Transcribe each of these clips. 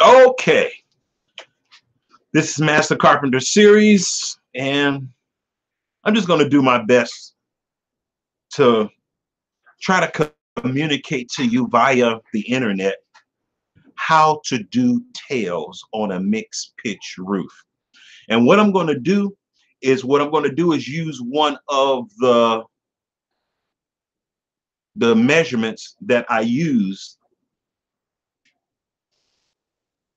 Okay, this is Master Carpenter Series, and I'm just going to do my best to try to communicate to you via the internet how to do tails on a mixed pitch roof. And what I'm going to do is use one of the measurements that I use.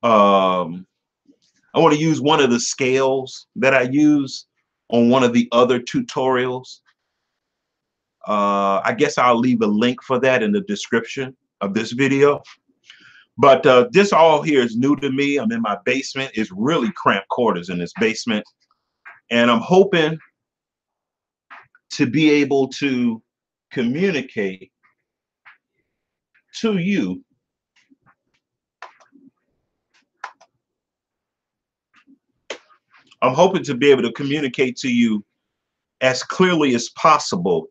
I want to use one of the scales that I use on one of the other tutorials. I guess I'll leave a link for that in the description of this video. But this all here is new to me. I'm in my basement. It's really cramped quarters in this basement. And I'm hoping to be able to communicate to you as clearly as possible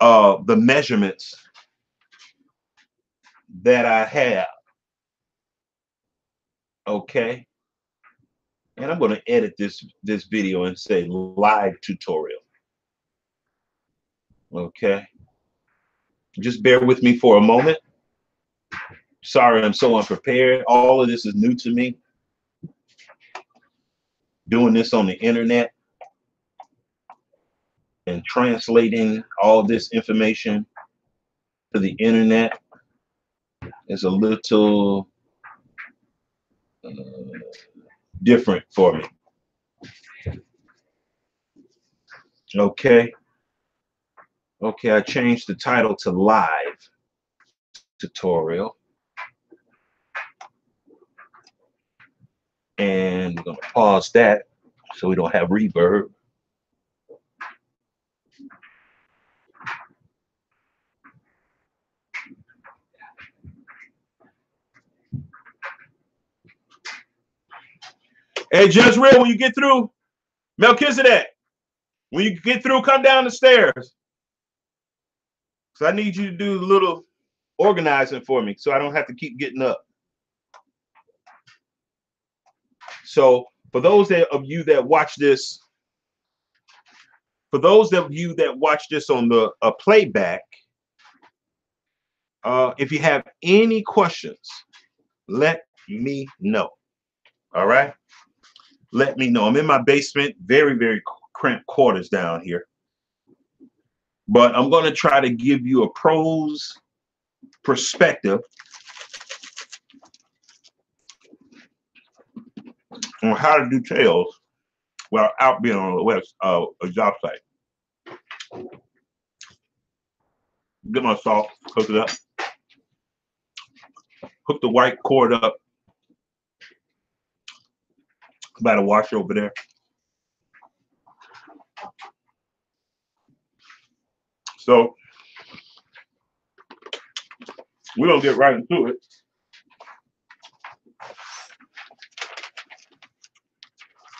the measurements that I have. Okay. And I'm going to edit this video and say live tutorial. Okay. Just bear with me for a moment. Sorry, I'm so unprepared. All of this is new to me. Doing this on the internet and translating all this information to the internet is a little different for me. Okay. Okay, I changed the title to live tutorial. And we're going to pause that so we don't have reverb. Hey, Judge Real, when you get through, Melchizedek, when you get through, come down the stairs. So I need you to do a little organizing for me so I don't have to keep getting up. So for those of you that watch this, on the playback, if you have any questions, let me know. All right? Let me know. I'm in my basement, very, very cramped quarters down here. But I'm going to try to give you a pro's perspective on how to do tails while out being on a job site. Get my salt, hook it up, hook the white cord up by the washer over there. So we're gonna get right into it.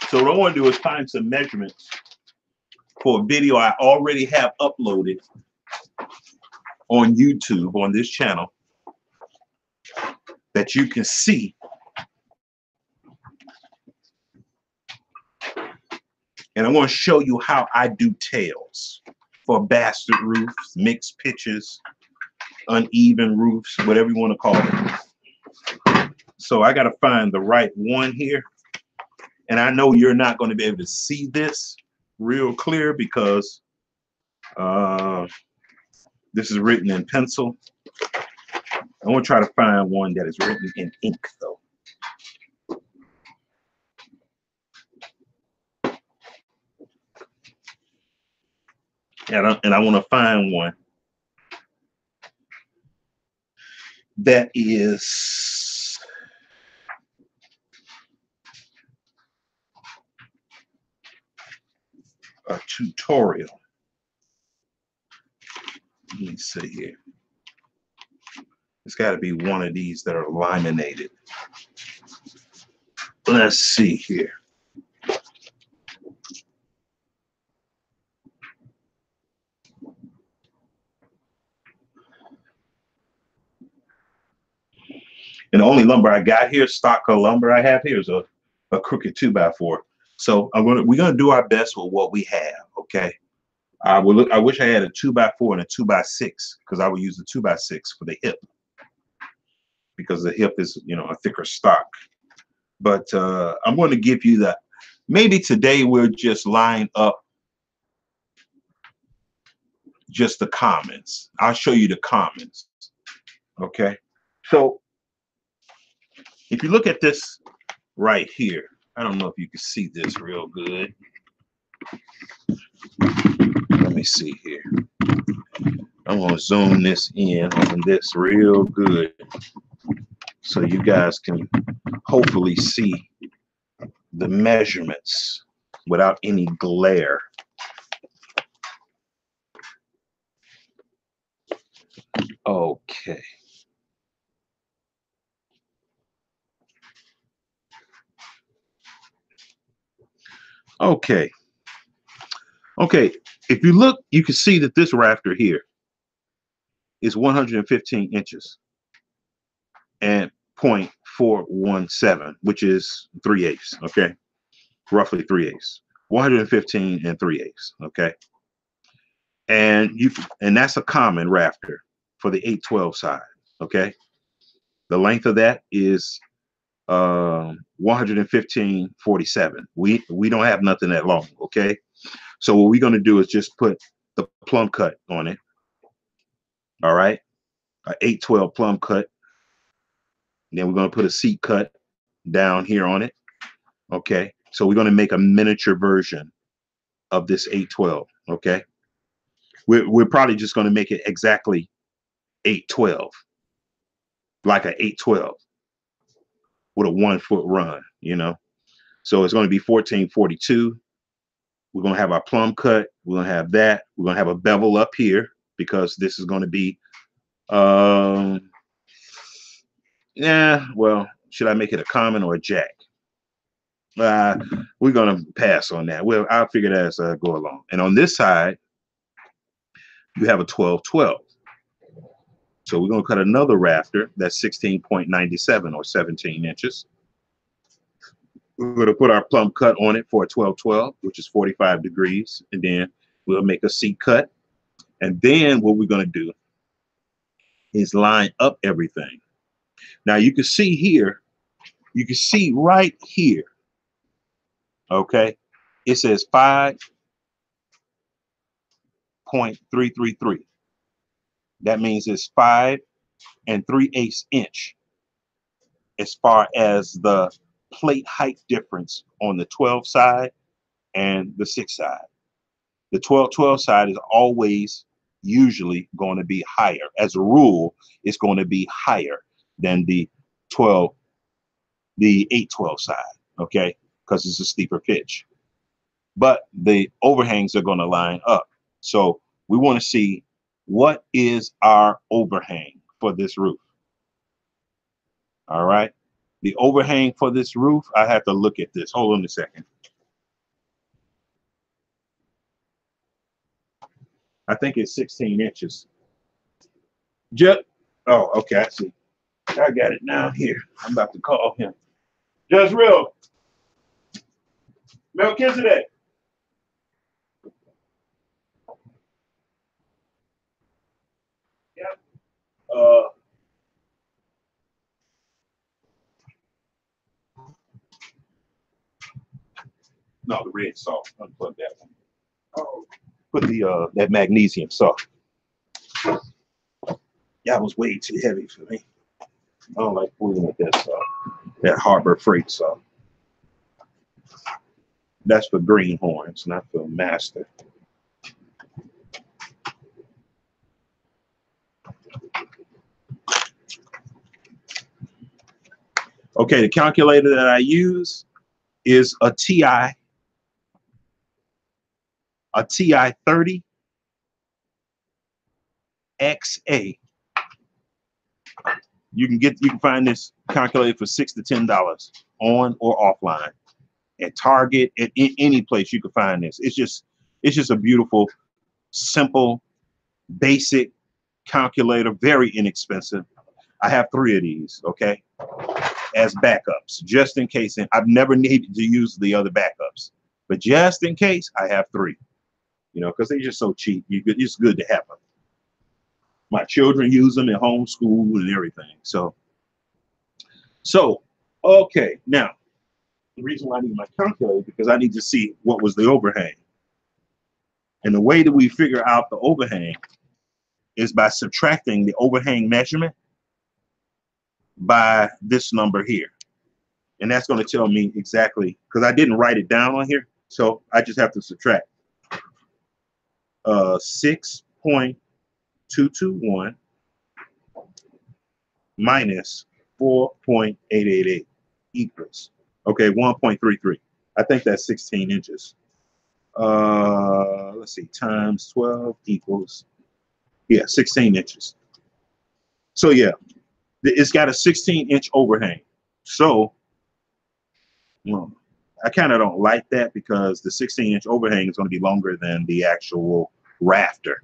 So what I want to do is find some measurements for a video I already have uploaded on YouTube on this channel that you can see. And I want to show you how I do tails for bastard roofs, mixed pitches, uneven roofs, whatever you want to call it. So I got to find the right one here. And I know you're not going to be able to see this real clear because this is written in pencil. I want to try to find one that is written in ink, though. And I want to find one that is a tutorial. Let me see here. It's got to be one of these that are laminated. Let's see here. And the only lumber I got here, stock lumber I have here is a crooked 2x4. So we're gonna do our best with what we have. Okay. I wish I had a 2x4 and a 2x6 because I would use the 2x6 for the hip because the hip is, you know, a thicker stock. But I'm going to give you that. Maybe today we'll just line up just the commons. I'll show you the commons. Okay. So if you look at this right here, I don't know if you can see this real good. Let me see here. I'm going to zoom this in on this real good so you guys can hopefully see the measurements without any glare. Okay. Okay. Okay. If you look, you can see that this rafter here is 115 inches and 0.417, which is 3/8. Okay. Roughly 3/8. 115 and 3/8. Okay. And that's a common rafter for the 812 side. Okay. The length of that is 115.47. We don't have nothing that long. Okay. So what we're going to do is just put the plumb cut on it. All right. An 812 plumb cut. Then we're going to put a seat cut down here on it. Okay. So we're going to make a miniature version of this 812. Okay. We're probably just going to make it exactly 812, like an 812 with a 1 foot run, you know. So it's going to be 1442. We're going to have our plumb cut. We're going to have that. We're going to have a bevel up here because this is going to be, yeah, well, should I make it a common or a jack? We're going to pass on that. Well, I'll figure that as I go along. And on this side, you have a 1212. So we're going to cut another rafter that's 16.97 or 17 inches. We're going to put our plumb cut on it for a 1212, which is 45 degrees. And then we'll make a seat cut. And then what we're going to do is line up everything. Now you can see here, you can see right here, okay, it says 5.333. That means it's 5 3/8 inch as far as the plate height difference on the 12 side and the 6 side. The 1212 side is always usually going to be higher. As a rule, it's going to be higher than the 812 side, okay, because it's a steeper pitch. But the overhangs are going to line up. So we want to see what is our overhang for this roof. All right. The overhang for this roof, I have to look at this. Hold on a second. I think it's 16 inches. Oh, okay, I see. I got it now here. I'm about to call him. Jezreel. Melchizedek. Yep. No, the red salt. Unplug that one. Oh, put the that magnesium salt. Yeah, it was way too heavy for me. I don't like fooling with that salt. That Harbor Freight salt. That's for greenhorns, not for master. Okay, the calculator that I use is a TI 30 XA. You can find this calculator for $6 to $10 on or offline at Target, at any place you can find this. It's just a beautiful, simple, basic calculator, very inexpensive. I have 3 of these. Okay, as backups, just in case. And I've never needed to use the other backups, but just in case, I have 3. You know, because they're just so cheap. It's good to have them. My children use them at homeschool and everything. So okay. Now, the reason why I need my calculator because I need to see what was the overhang. And the way that we figure out the overhang is by subtracting the overhang measurement by this number here. And that's going to tell me exactly, because I didn't write it down on here. So I just have to subtract 6.221 minus 4.888 equals, okay, 1.33. I think that's 16 inches. Let's see, times 12 equals, yeah, 16 inches. So yeah, it's got a 16-inch overhang. So well, I kind of don't like that because the 16-inch overhang is going to be longer than the actual rafter.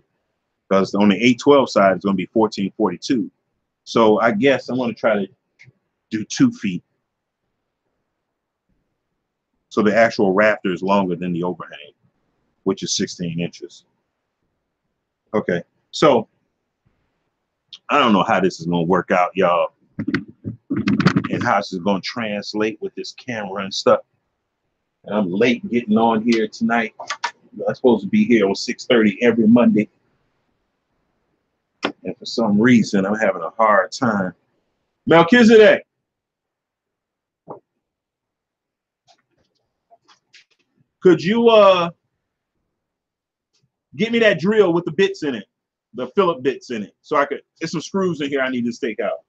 Because on the 812 side, it's going to be 1442. So I guess I'm going to try to do 2 feet. So the actual rafter is longer than the overhang, which is 16 inches. Okay, so I don't know how this is going to work out, y'all, and how this is going to translate with this camera and stuff. And I'm late getting on here tonight. I'm supposed to be here on 6:30 every Monday. And for some reason, I'm having a hard time. Melchizedek. Could you get me that drill with the bits in it, the Phillips bits in it, so I could, there's some screws in here I need to take out.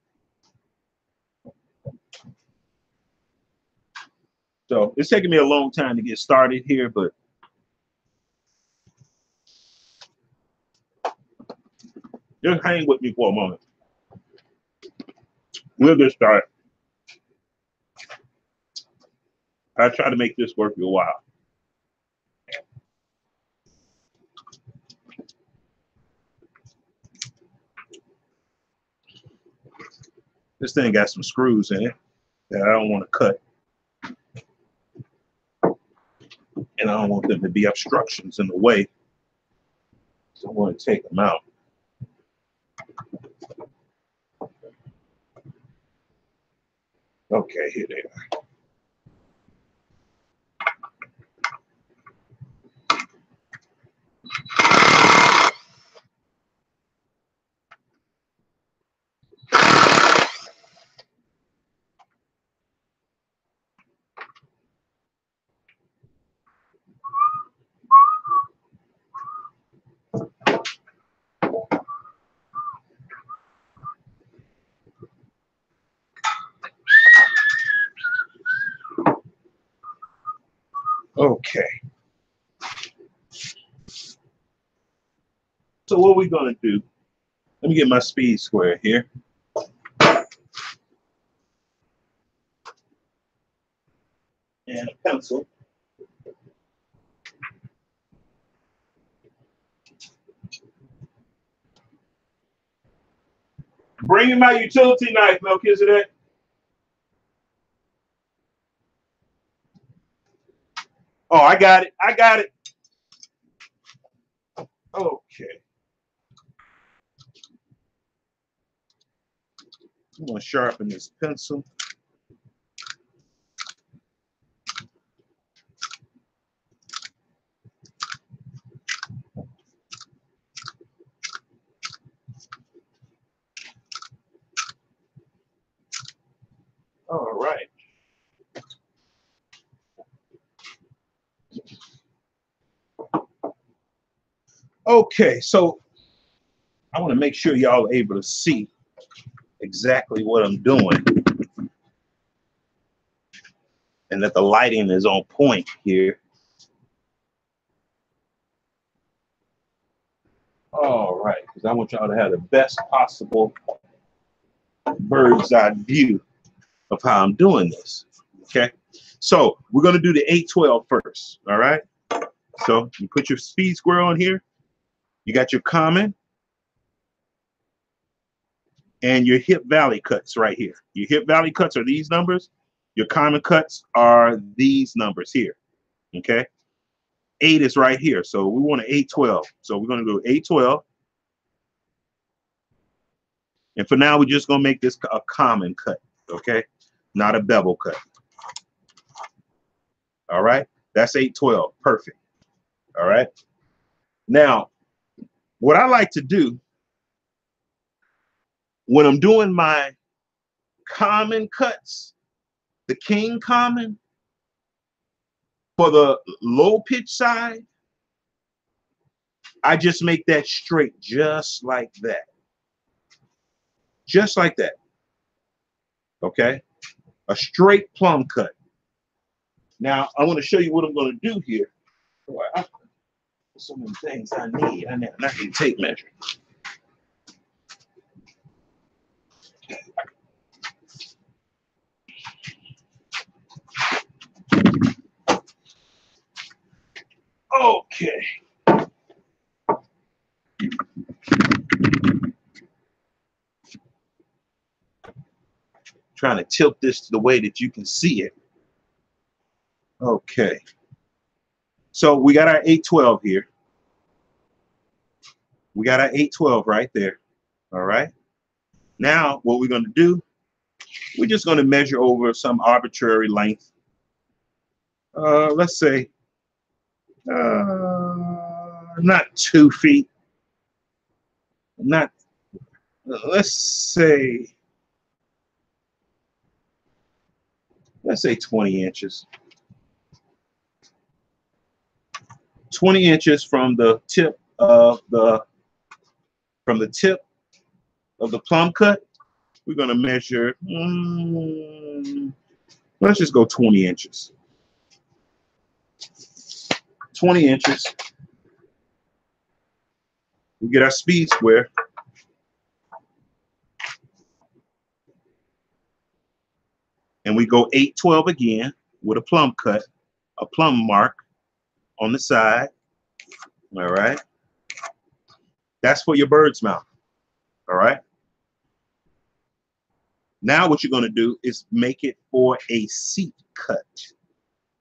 So it's taking me a long time to get started here, but just hang with me for a moment. We'll get started. I'll try to make this worth your while. This thing got some screws in it that I don't want to cut. And I don't want them to be obstructions in the way. So I want to take them out. Okay, here they are. Okay. So what we're going to do, let me get my speed square here. And a pencil. Bring in my utility knife, Melchizedek. Oh, I got it. I got it. Okay. I'm going to sharpen this pencil. All right. Okay, so I want to make sure y'all are able to see exactly what I'm doing and that the lighting is on point here. All right, because I want y'all to have the best possible bird's eye view of how I'm doing this. Okay, so we're going to do the 812 first. All right, so you put your speed square on here. You got your common. and your hip valley cuts right here. Your hip valley cuts are these numbers. Your common cuts are these numbers here. Okay. 8 is right here. So we want an 812. So we're going to do 812. And for now, we're just going to make this a common cut. Okay. Not a bevel cut. All right. That's 812. Perfect. All right. Now, what I like to do when I'm doing my common cuts, the king common, for the low pitch side, I just make that straight, just like that. Just like that. Okay? A straight plumb cut. Now, I want to show you what I'm going to do here. So many things I need. I need a tape measure. Okay. Trying to tilt this to the way that you can see it. Okay. So we got our 812 here. We got our 812 right there. All right. Now, what we're going to do, we're just going to measure over some arbitrary length. Let's say not 2 feet. Not, let's say 20 inches. 20 inches from the tip of the plumb cut. We're going to measure, let's just go 20 inches. 20 inches. We get our speed square. And we go 812 again with a plumb cut, a plumb mark on the side. All right. That's for your bird's mouth. All right. Now what you're going to do is make it for a seat cut.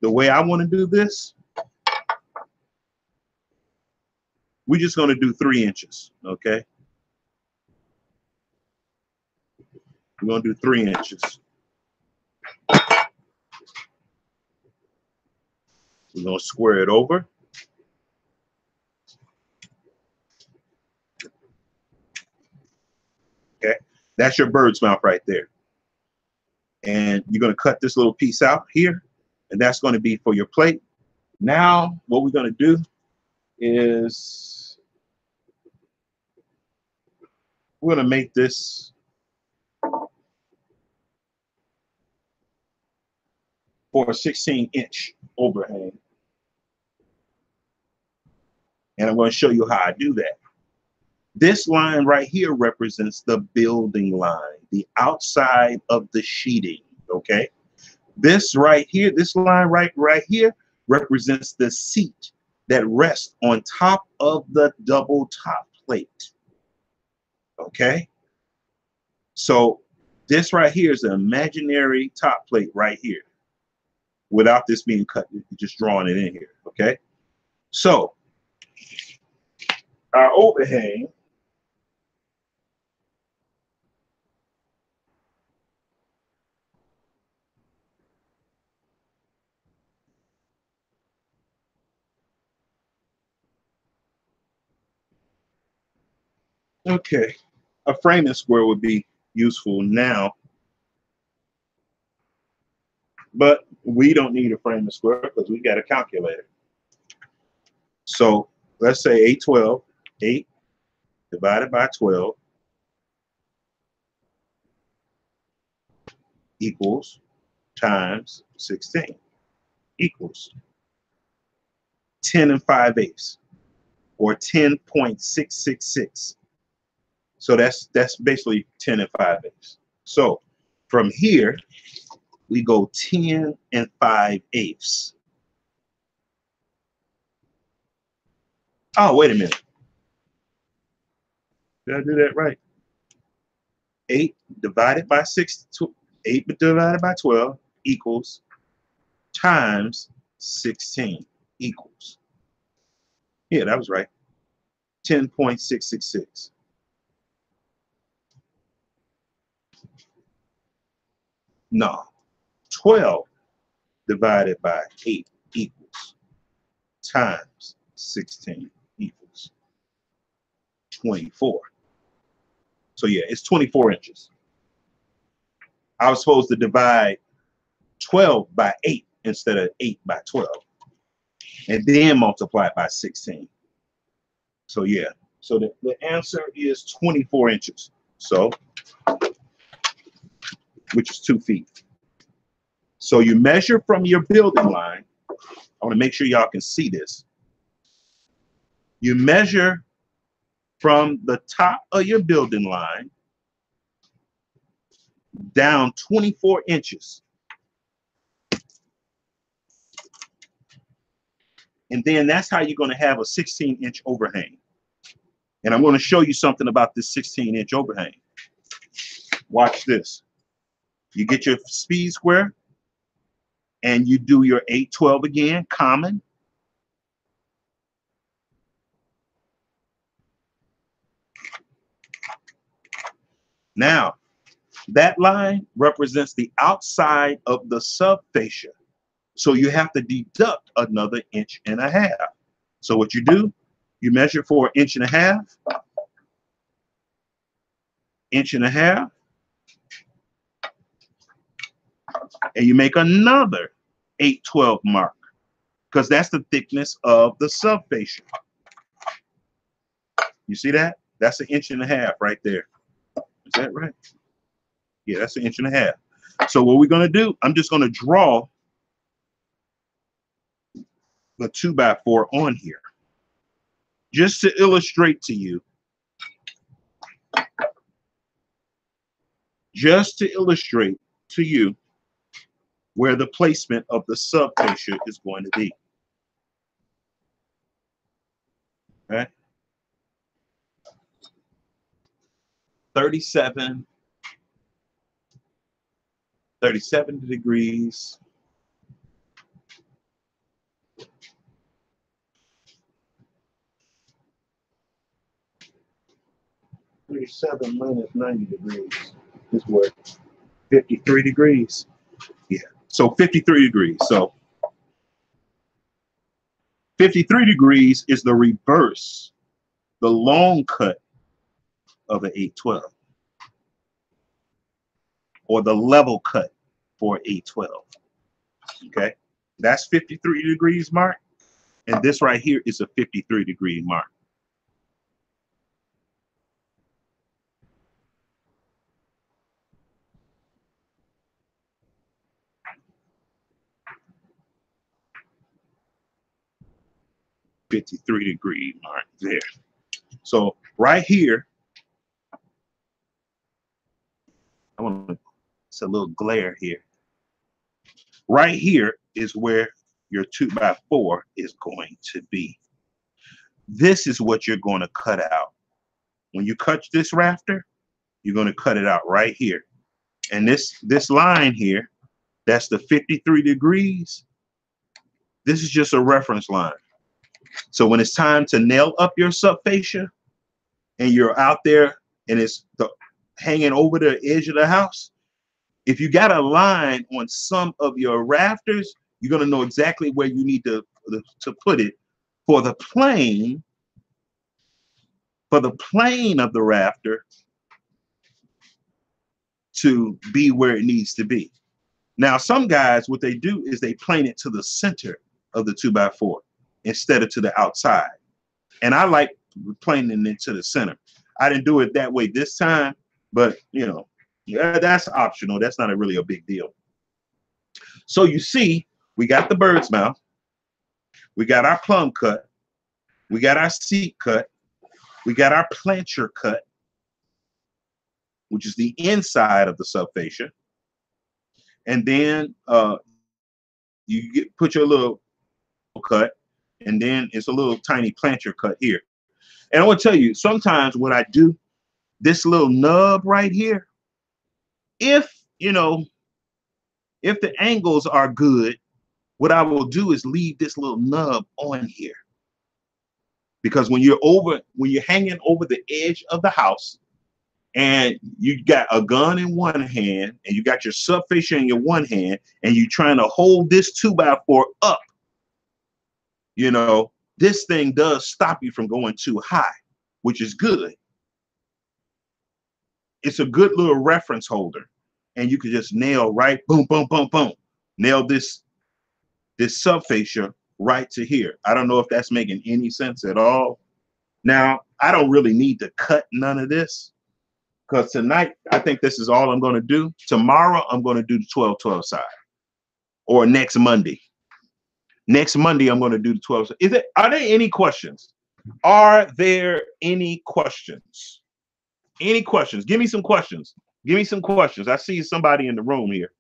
The way I want to do this, we're just going to do 3 inches. Okay. We're going to do 3 inches. We're going to square it over. Okay. That's your bird's mouth right there. And you're going to cut this little piece out here, and that's going to be for your plate. Now, what we're going to do is we're going to make this for a 16-inch overhang. And I'm going to show you how I do that. This line right here represents the building line, the outside of the sheeting, okay? This right here, this line right here represents the seat that rests on top of the double top plate, okay? So this right here is an imaginary top plate right here without this being cut, just drawing it in here, okay? So our overhang, okay, a framing square would be useful now, but we don't need a framing square because we got a calculator. So let's say 812, 8 divided by 12 equals times 16 equals 10 5/8 or 10.666. So that's basically 10 5/8. So from here, we go 10 5/8. Oh, wait a minute. Did I do that right? 8 divided by 8 divided by 12 equals times 16 equals. Yeah, that was right. 10.666. No, 12 divided by 8 equals times 16 equals 24. So yeah, it's 24 inches. I was supposed to divide 12 by 8 instead of 8 by 12, and then multiply it by 16. So yeah, so the answer is 24 inches. So, which is 2 feet. So you measure from your building line. I want to make sure y'all can see this. You measure from the top of your building line down 24 inches. And then that's how you're going to have a 16-inch overhang. And I'm going to show you something about this 16-inch overhang. Watch this. You get your speed square and you do your 812 again, common. Now, that line represents the outside of the subfascia. So you have to deduct another 1.5 inches. So what you do, you measure for 1.5 inches, 1.5 inches, and you make another 812 mark, because that's the thickness of the subfascia. You see that? That's 1.5 inches right there. Is that right? Yeah, that's 1.5 inches. So what we're going to do, I'm just going to draw the 2x4 on here, just to illustrate to you, where the placement of the subfascia is going to be. Okay. 37 degrees. -37 -90 degrees is what? 53 degrees. Yeah. So 53 degrees. So 53 degrees is the reverse, the long cut of an 812, or the level cut for 812. Okay. That's 53 degrees mark. And this right here is a 53-degree mark. '53-degree mark there. So right here, I want to, it's a little glare here. Right here is where your 2x4 is going to be. This is what you're going to cut out. When you cut this rafter, you're going to cut it out right here. And this line here, that's the 53 degrees. This is just a reference line. So when it's time to nail up your subfascia and you're out there and it's hanging over the edge of the house, if you got a line on some of your rafters, you're going to know exactly where you need to put it for the plane of the rafter to be where it needs to be. Now, some guys, what they do is they plane it to the center of the 2x4 instead of to the outside. And I like planing it to the center. I didn't do it that way this time, but you know, yeah, that's optional. That's not really a big deal. So you see, we got the bird's mouth, we got our plumb cut, we got our seat cut, we got our plancher cut, which is the inside of the subfascia, and then you put your little cut, and then it's a little tiny plancher cut here. And I want to tell you, sometimes what I do, this little nub right here, if, you know, if the angles are good, what I will do is leave this little nub on here. Because when you're hanging over the edge of the house and you got a gun in one hand and you got your subfascia in your one hand and you're trying to hold this 2x4 up, you know, this thing does stop you from going too high, which is good. It's a good little reference holder, and you can just nail right, boom, boom, boom, boom, nail this subfascia right to here. I don't know if that's making any sense at all. Now, I don't really need to cut none of this because tonight, I think this is all I'm going to do. Tomorrow, I'm going to do the 12-12 side, or next Monday. Next Monday, I'm going to do the 12. Are there any questions? Are there any questions? Any questions? Give me some questions. Give me some questions. I see somebody in the room here.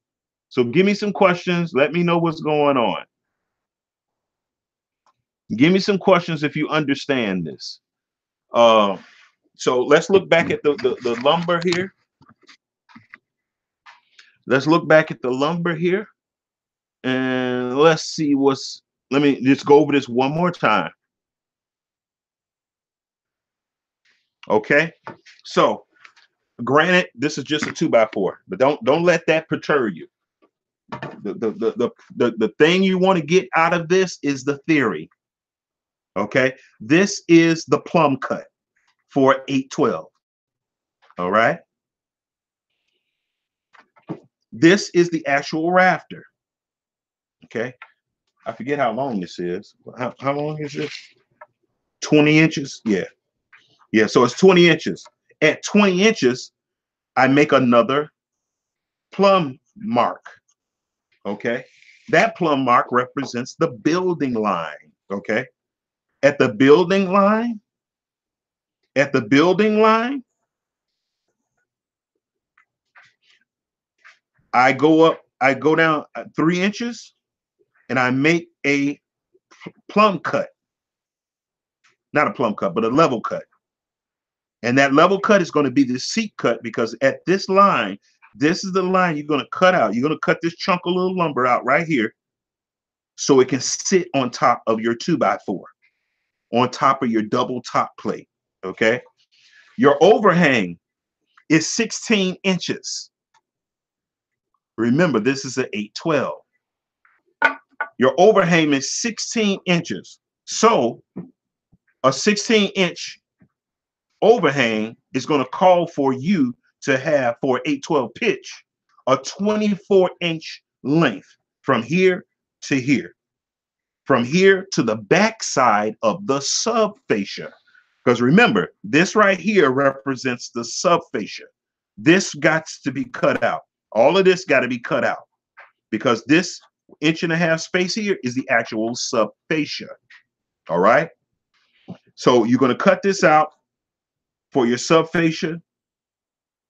So give me some questions. Let me know what's going on. Give me some questions if you understand this. So let's look back at the lumber here. Let's look back at the lumber here. And let's see let me just go over this one more time. Okay. So granted, this is just a 2x4, but don't let that perturb you. The thing you want to get out of this is the theory. Okay. This is the plumb cut for 812. All right. This is the actual rafter. Okay. I forget how long this is. How long is this? 20 inches. Yeah. Yeah. So it's 20 inches. At 20 inches, I make another plumb mark. Okay. That plumb mark represents the building line. Okay. At the building line, I go down 3 inches and I make a plumb cut. Not a plumb cut, but a level cut. And that level cut is going to be the seat cut, because at this line, this is the line you're going to cut out. You're going to cut this chunk of little lumber out right here so it can sit on top of your 2x4, on top of your double top plate. Okay. Your overhang is 16 inches. Remember, this is an 812. Your overhang is 16 inches. So a 16-inch overhang is going to call for you to have, for 812 pitch, a 24-inch length from here to here, from here to the back side of the subfascia. Because remember, this right here represents the subfascia. This got to be cut out. All of this got to be cut out, because this 1.5 inch space here is the actual subfascia. All right. So you're going to cut this out for your subfascia.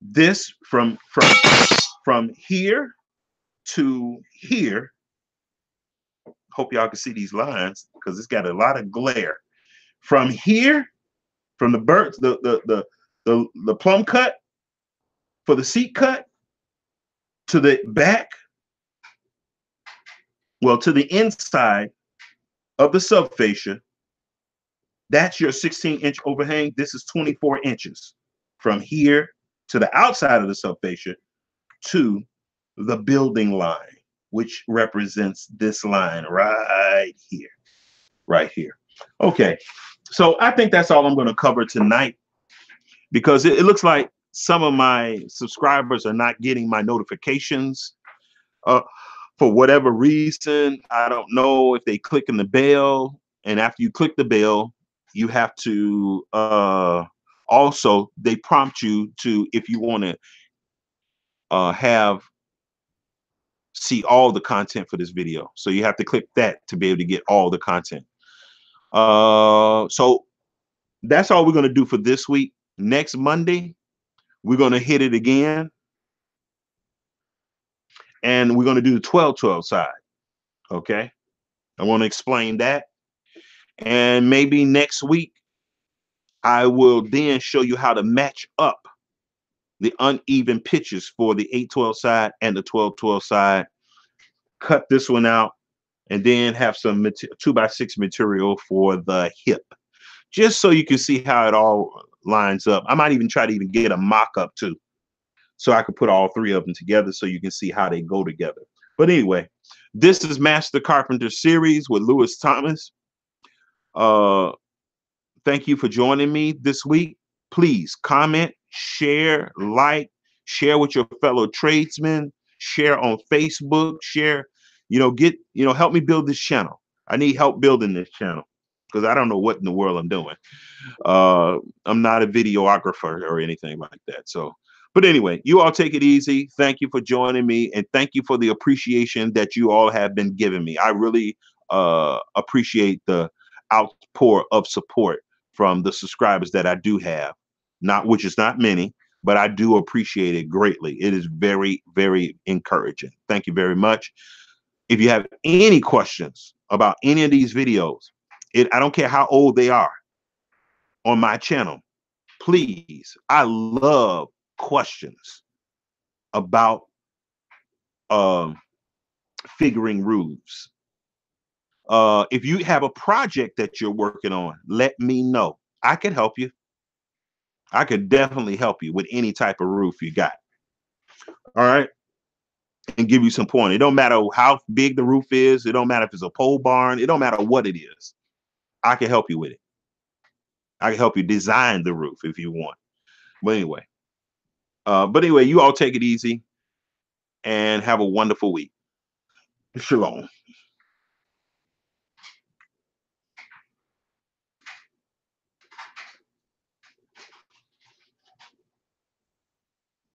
This from here to here. Hope y'all can see these lines because it's got a lot of glare. From here, from the plumb cut for the seat cut to the back, well, to the inside of the subfascia, that's your 16-inch overhang. This is 24 inches from here to the outside of the subfascia to the building line, which represents this line right here, right here. Okay, so I think that's all I'm going to cover tonight, because it looks like some of my subscribers are not getting my notifications for whatever reason. I don't know if they click in the bell, and after you click the bell, you have to also, they prompt you to, if you want to see all the content for this video. So you have to click that to be able to get all the content. So that's all we're going to do for this week. Next Monday, we're going to hit it again. And we're going to do the 12-12 side. Okay. I want to explain that. And maybe next week, I will then show you how to match up the uneven pitches for the 812 side and the 1212 side. Cut this one out, and then have some 2x6 material for the hip, just so you can see how it all lines up. I might even try to even get a mock-up too, so I could put all three of them together so you can see how they go together. But anyway, this is Master Carpenter Series with Lewis Thomas. Thank you for joining me this week. Please comment, share, like, share with your fellow tradesmen, share on Facebook, share, help me build this channel. I need help building this channel because I don't know what in the world I'm doing. I'm not a videographer or anything like that. So, but anyway, you all take it easy. Thank you for joining me, and thank you for the appreciation that you all have been giving me. I really appreciate the outpour of support from the subscribers that I do have, which is not many, but I do appreciate it greatly. It is very, very encouraging. Thank you very much. If you have any questions about any of these videos, I don't care how old they are, on my channel, please, I love questions about figuring roofs. If you have a project that you're working on, let me know. I can help you. I could definitely help you with any type of roof you got. All right. And give you some point. It don't matter how big the roof is. It don't matter if it's a pole barn. It don't matter what it is. I can help you with it. I can help you design the roof if you want. But anyway, you all take it easy and have a wonderful week. Shalom.